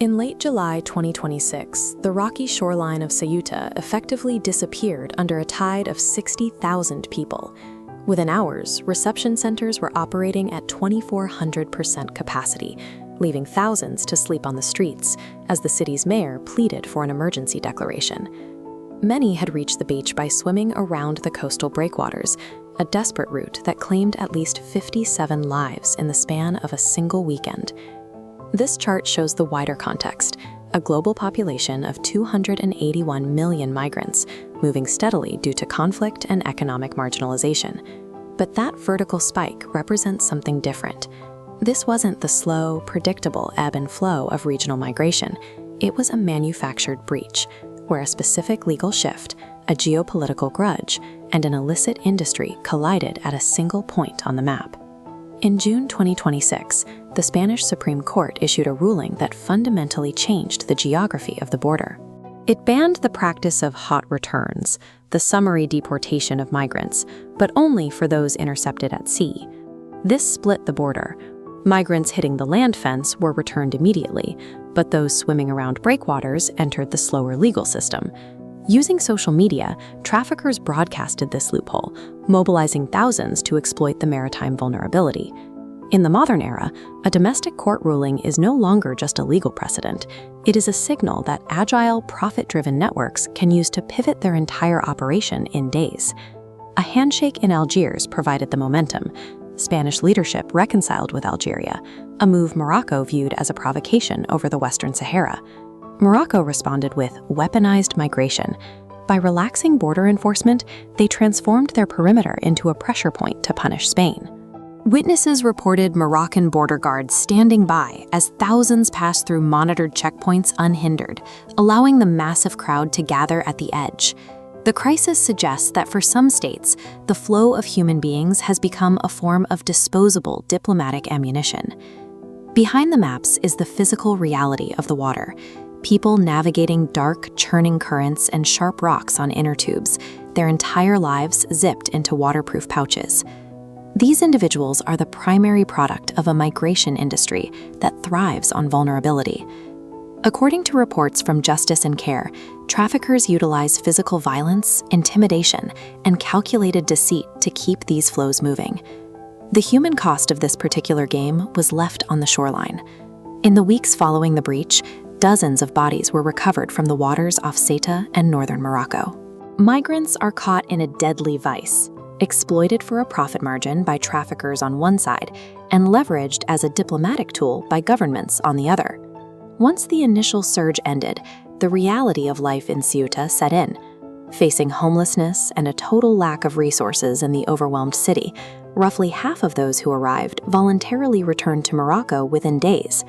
In late July 2026, the rocky shoreline of Ceuta effectively disappeared under a tide of 60,000 people. Within hours, reception centers were operating at 2,400% capacity, leaving thousands to sleep on the streets as the city's mayor pleaded for an emergency declaration. Many had reached the beach by swimming around the coastal breakwaters, a desperate route that claimed at least 57 lives in the span of a single weekend. This chart shows the wider context, a global population of 281 million migrants, moving steadily due to conflict and economic marginalization. But that vertical spike represents something different. This wasn't the slow, predictable ebb and flow of regional migration. It was a manufactured breach, where a specific legal shift, a geopolitical grudge, and an illicit industry collided at a single point on the map. In June 2026, the Spanish Supreme Court issued a ruling that fundamentally changed the geography of the border. It banned the practice of hot returns, the summary deportation of migrants, but only for those intercepted at sea. This split the border. Migrants hitting the land fence were returned immediately, but those swimming around breakwaters entered the slower legal system. Using social media, traffickers broadcasted this loophole, mobilizing thousands to exploit the maritime vulnerability. In the modern era, a domestic court ruling is no longer just a legal precedent. It is a signal that agile, profit-driven networks can use to pivot their entire operation in days. A handshake in Algiers provided the momentum. Spanish leadership reconciled with Algeria, a move Morocco viewed as a provocation over the Western Sahara. Morocco responded with weaponized migration. By relaxing border enforcement, they transformed their perimeter into a pressure point to punish Spain. Witnesses reported Moroccan border guards standing by as thousands passed through monitored checkpoints unhindered, allowing the massive crowd to gather at the edge. The crisis suggests that for some states, the flow of human beings has become a form of disposable diplomatic ammunition. Behind the maps is the physical reality of the water. People navigating dark, churning currents and sharp rocks on inner tubes, their entire lives zipped into waterproof pouches. These individuals are the primary product of a migration industry that thrives on vulnerability. According to reports from Justice and Care, traffickers utilize physical violence, intimidation, and calculated deceit to keep these flows moving. The human cost of this particular game was left on the shoreline. In the weeks following the breach, dozens of bodies were recovered from the waters off Ceuta and northern Morocco. Migrants are caught in a deadly vice, exploited for a profit margin by traffickers on one side and leveraged as a diplomatic tool by governments on the other. Once the initial surge ended, the reality of life in Ceuta set in. Facing homelessness and a total lack of resources in the overwhelmed city, roughly half of those who arrived voluntarily returned to Morocco within days.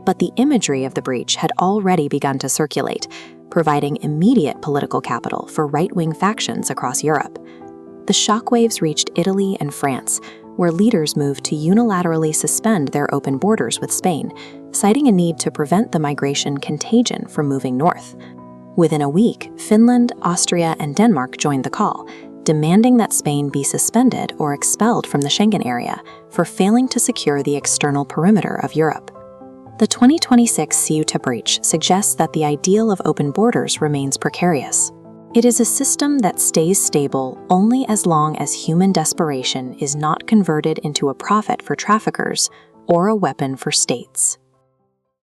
But the imagery of the breach had already begun to circulate, providing immediate political capital for right-wing factions across Europe. The shockwaves reached Italy and France, where leaders moved to unilaterally suspend their open borders with Spain, citing a need to prevent the migration contagion from moving north. Within a week, Finland, Austria, and Denmark joined the call, demanding that Spain be suspended or expelled from the Schengen area for failing to secure the external perimeter of Europe. The 2026 Ceuta breach suggests that the ideal of open borders remains precarious. It is a system that stays stable only as long as human desperation is not converted into a profit for traffickers or a weapon for states.